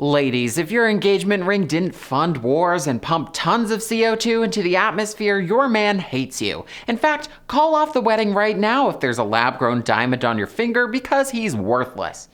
Ladies, if your engagement ring didn't fund wars and pump tons of CO2 into the atmosphere, your man hates you. In fact, call off the wedding right now if there's a lab-grown diamond on your finger because he's worthless.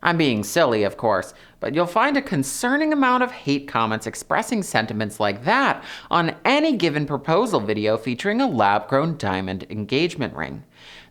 I'm being silly, of course, but you'll find a concerning amount of hate comments expressing sentiments like that on any given proposal video featuring a lab-grown diamond engagement ring.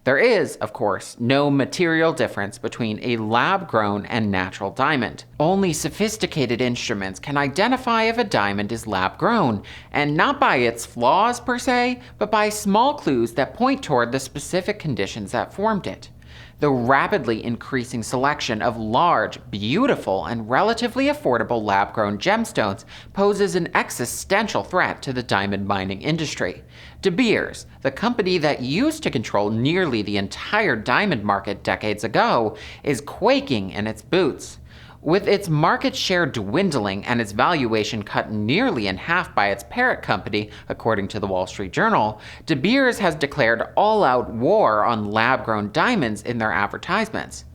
There is, of course, no material difference between a lab-grown and natural diamond. Only sophisticated instruments can identify if a diamond is lab-grown, and not by its flaws per se, but by small clues that point toward the specific conditions that formed it. The rapidly increasing selection of large, beautiful, and relatively affordable lab-grown gemstones poses an existential threat to the diamond mining industry. De Beers, the company that used to control nearly the entire diamond market decades ago, is quaking in its boots. With its market share dwindling and its valuation cut nearly in half by its parent company, according to the Wall Street Journal, De Beers has declared all-out war on lab-grown diamonds in their advertisements.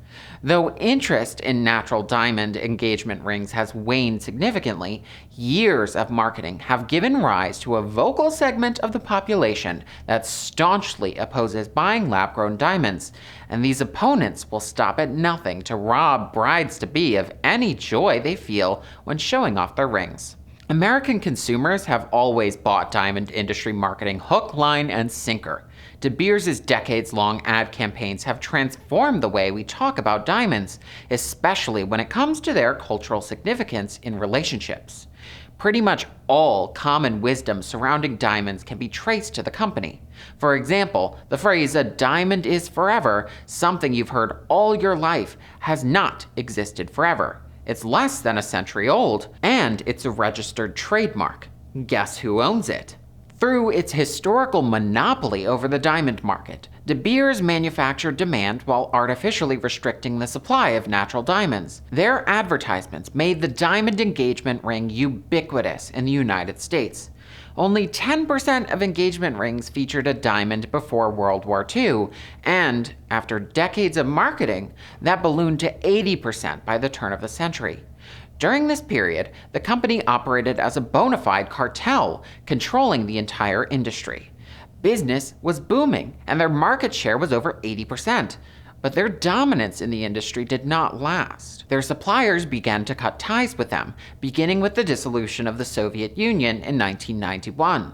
Though interest in natural diamond engagement rings has waned significantly, years of marketing have given rise to a vocal segment of the population that staunchly opposes buying lab-grown diamonds, and these opponents will stop at nothing to rob brides-to-be of any joy they feel when showing off their rings. American consumers have always bought diamond industry marketing hook, line, and sinker. De Beers' decades-long ad campaigns have transformed the way we talk about diamonds, especially when it comes to their cultural significance in relationships. Pretty much all common wisdom surrounding diamonds can be traced to the company. For example, the phrase, "a diamond is forever," something you've heard all your life, has not existed forever. It's less than a century old, and it's a registered trademark. Guess who owns it? Through its historical monopoly over the diamond market, De Beers manufactured demand while artificially restricting the supply of natural diamonds. Their advertisements made the diamond engagement ring ubiquitous in the United States. Only 10% of engagement rings featured a diamond before World War II, and after decades of marketing, that ballooned to 80% by the turn of the century. During this period, the company operated as a bona fide cartel, controlling the entire industry. Business was booming, and their market share was over 80%. But their dominance in the industry did not last. Their suppliers began to cut ties with them, beginning with the dissolution of the Soviet Union in 1991.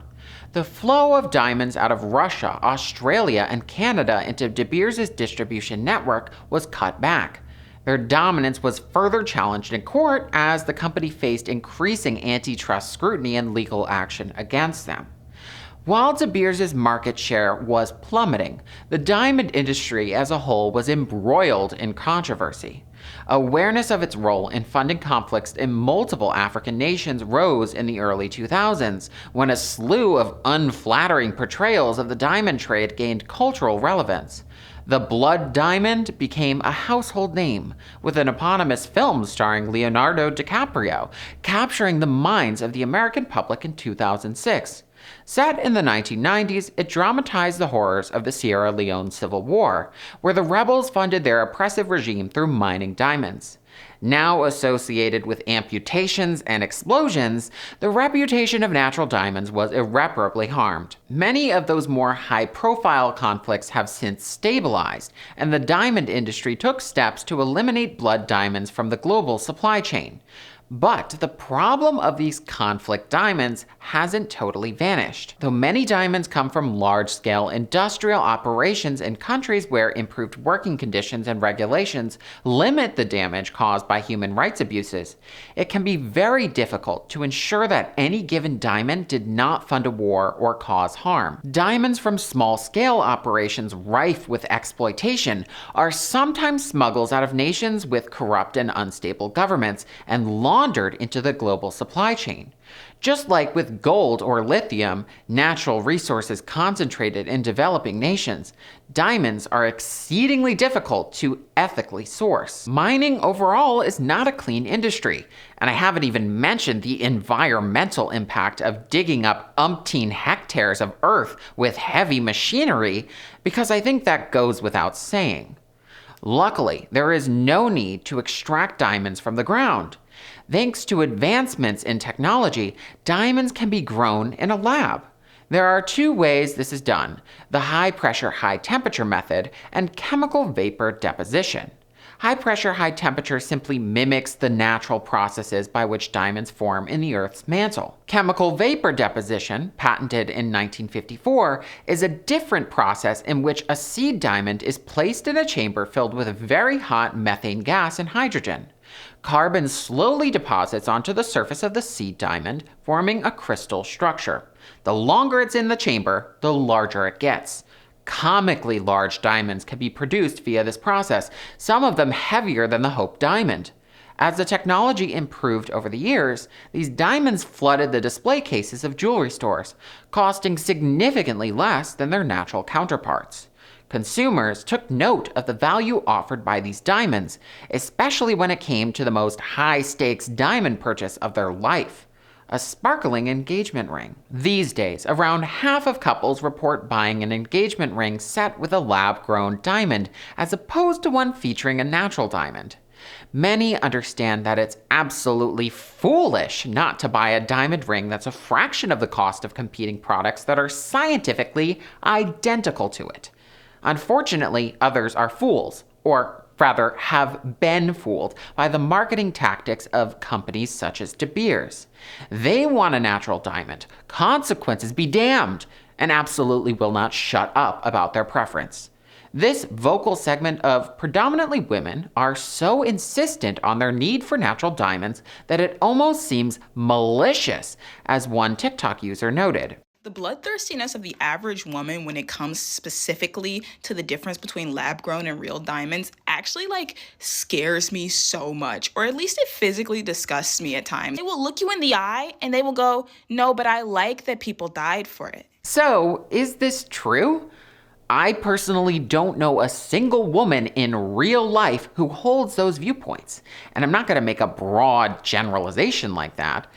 The flow of diamonds out of Russia, Australia, and Canada into De Beers' distribution network was cut back. Their dominance was further challenged in court as the company faced increasing antitrust scrutiny and legal action against them. While De Beers' market share was plummeting, the diamond industry as a whole was embroiled in controversy. Awareness of its role in funding conflicts in multiple African nations rose in the early 2000s, when a slew of unflattering portrayals of the diamond trade gained cultural relevance. The Blood Diamond became a household name, with an eponymous film starring Leonardo DiCaprio, capturing the minds of the American public in 2006. Set in the 1990s, it dramatized the horrors of the Sierra Leone Civil War, where the rebels funded their oppressive regime through mining diamonds. Now associated with amputations and explosions, the reputation of natural diamonds was irreparably harmed. Many of those more high-profile conflicts have since stabilized, and the diamond industry took steps to eliminate blood diamonds from the global supply chain. But the problem of these conflict diamonds hasn't totally vanished. Though many diamonds come from large-scale industrial operations in countries where improved working conditions and regulations limit the damage caused by human rights abuses, it can be very difficult to ensure that any given diamond did not fund a war or cause harm. Diamonds from small-scale operations rife with exploitation are sometimes smuggled out of nations with corrupt and unstable governments and laundered into the global supply chain. Just like with gold or lithium, natural resources concentrated in developing nations, diamonds are exceedingly difficult to ethically source. Mining overall is not a clean industry, and I haven't even mentioned the environmental impact of digging up umpteen hectares of earth with heavy machinery, because I think that goes without saying. Luckily, there is no need to extract diamonds from the ground. Thanks to advancements in technology, diamonds can be grown in a lab. There are two ways this is done: the high-pressure, high-temperature method and chemical vapor deposition. High-pressure, high-temperature simply mimics the natural processes by which diamonds form in the Earth's mantle. Chemical vapor deposition, patented in 1954, is a different process in which a seed diamond is placed in a chamber filled with very hot methane gas and hydrogen. Carbon slowly deposits onto the surface of the seed diamond, forming a crystal structure. The longer it's in the chamber, the larger it gets. Comically large diamonds can be produced via this process, some of them heavier than the Hope diamond. As the technology improved over the years, these diamonds flooded the display cases of jewelry stores, costing significantly less than their natural counterparts. Consumers took note of the value offered by these diamonds, especially when it came to the most high-stakes diamond purchase of their life: a sparkling engagement ring. These days, around half of couples report buying an engagement ring set with a lab-grown diamond, as opposed to one featuring a natural diamond. Many understand that it's absolutely foolish not to buy a diamond ring that's a fraction of the cost of competing products that are scientifically identical to it. Unfortunately, others are fools, or rather have been fooled by the marketing tactics of companies such as De Beers. They want a natural diamond, consequences be damned, and absolutely will not shut up about their preference. This vocal segment of predominantly women are so insistent on their need for natural diamonds that it almost seems malicious, as one TikTok user noted. The bloodthirstiness of the average woman when it comes specifically to the difference between lab-grown and real diamonds actually scares me so much, or at least it physically disgusts me at times. They will look you in the eye and they will go, "No, but I like that people died for it." So, is this true? I personally don't know a single woman in real life who holds those viewpoints, and I'm not going to make a broad generalization like that.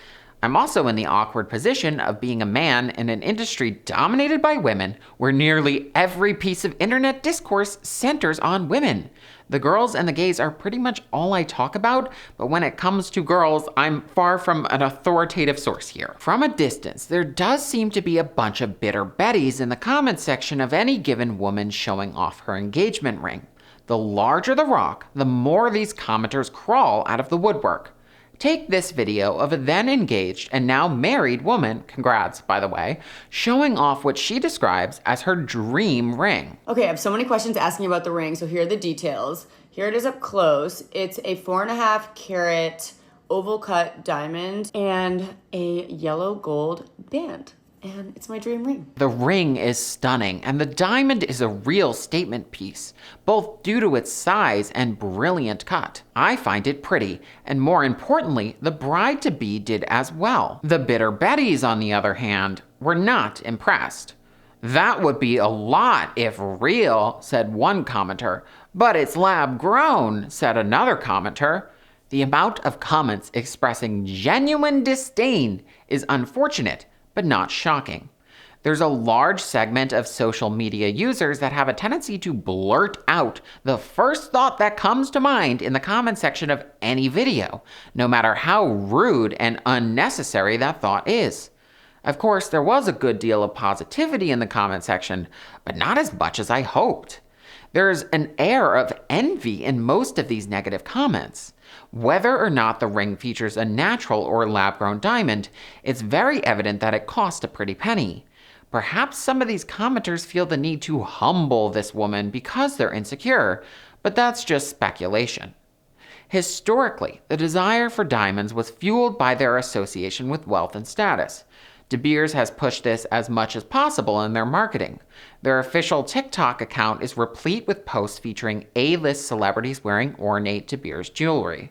I'm also in the awkward position of being a man in an industry dominated by women, where nearly every piece of internet discourse centers on women. The girls and the gays are pretty much all I talk about, but when it comes to girls, I'm far from an authoritative source here. From a distance, there does seem to be a bunch of bitter Bettys in the comment section of any given woman showing off her engagement ring. The larger the rock, the more these commenters crawl out of the woodwork. Take this video of a then engaged and now married woman, congrats by the way, showing off what she describes as her dream ring. Okay, I have so many questions asking about the ring, so here are the details. Here it is up close. It's a 4.5 carat oval cut diamond and a yellow gold band. And it's my dream ring. The ring is stunning, and the diamond is a real statement piece, both due to its size and brilliant cut. I find it pretty, and more importantly, the bride-to-be did as well. The bitter Bettys, on the other hand, were not impressed. "That would be a lot if real," said one commenter. "But it's lab-grown," said another commenter. The amount of comments expressing genuine disdain is unfortunate, but not shocking. There's a large segment of social media users that have a tendency to blurt out the first thought that comes to mind in the comment section of any video, no matter how rude and unnecessary that thought is. Of course, there was a good deal of positivity in the comment section, but not as much as I hoped. There's an air of envy in most of these negative comments. Whether or not the ring features a natural or lab-grown diamond, it's very evident that it cost a pretty penny. Perhaps some of these commenters feel the need to humble this woman because they're insecure, but that's just speculation. Historically, the desire for diamonds was fueled by their association with wealth and status. De Beers has pushed this as much as possible in their marketing. Their official TikTok account is replete with posts featuring A-list celebrities wearing ornate De Beers jewelry.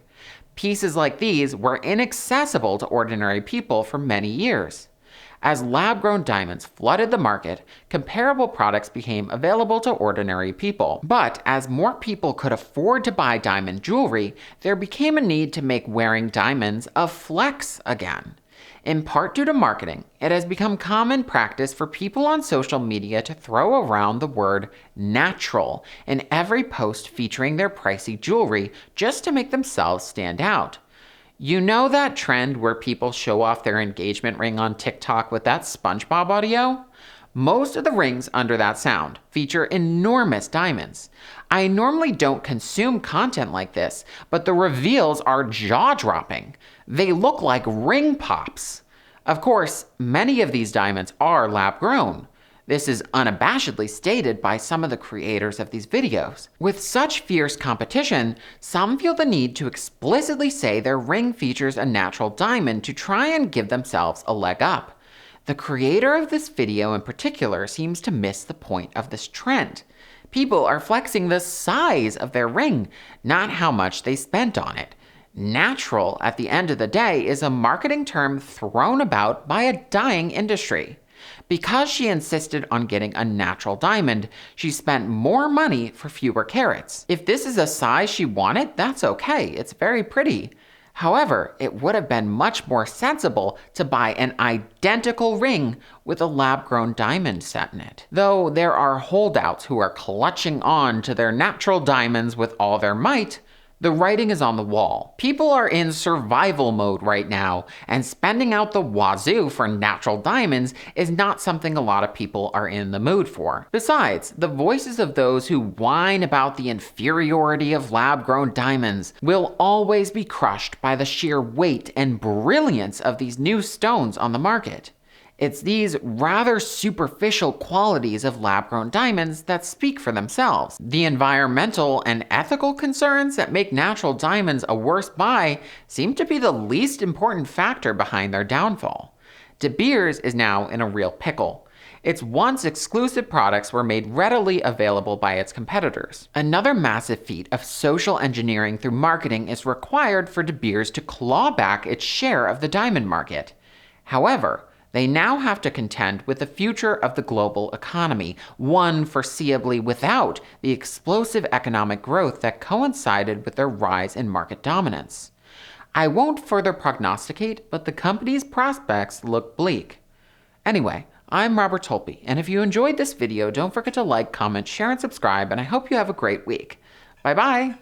Pieces like these were inaccessible to ordinary people for many years. As lab-grown diamonds flooded the market, comparable products became available to ordinary people. But as more people could afford to buy diamond jewelry, there became a need to make wearing diamonds a flex again. In part due to marketing, it has become common practice for people on social media to throw around the word natural in every post featuring their pricey jewelry just to make themselves stand out. You know that trend where people show off their engagement ring on TikTok with that SpongeBob audio? Most of the rings under that sound feature enormous diamonds. I normally don't consume content like this, but the reveals are jaw-dropping. They look like ring pops. Of course, many of these diamonds are lab-grown. This is unabashedly stated by some of the creators of these videos. With such fierce competition, some feel the need to explicitly say their ring features a natural diamond to try and give themselves a leg up. The creator of this video in particular seems to miss the point of this trend. People are flexing the size of their ring, not how much they spent on it. Natural, at the end of the day, is a marketing term thrown about by a dying industry. Because she insisted on getting a natural diamond, she spent more money for fewer carats. If this is a size she wanted, that's okay. It's very pretty. However, it would have been much more sensible to buy an identical ring with a lab-grown diamond set in it. Though there are holdouts who are clutching on to their natural diamonds with all their might, the writing is on the wall. People are in survival mode right now, and spending out the wazoo for natural diamonds is not something a lot of people are in the mood for. Besides, the voices of those who whine about the inferiority of lab-grown diamonds will always be crushed by the sheer weight and brilliance of these new stones on the market. It's these rather superficial qualities of lab-grown diamonds that speak for themselves. The environmental and ethical concerns that make natural diamonds a worse buy seem to be the least important factor behind their downfall. De Beers is now in a real pickle. Its once exclusive products were made readily available by its competitors. Another massive feat of social engineering through marketing is required for De Beers to claw back its share of the diamond market. However, they now have to contend with the future of the global economy, one foreseeably without the explosive economic growth that coincided with their rise in market dominance. I won't further prognosticate, but the company's prospects look bleak. Anyway, I'm Robert Tolpe, and if you enjoyed this video, don't forget to like, comment, share, and subscribe, and I hope you have a great week. Bye-bye!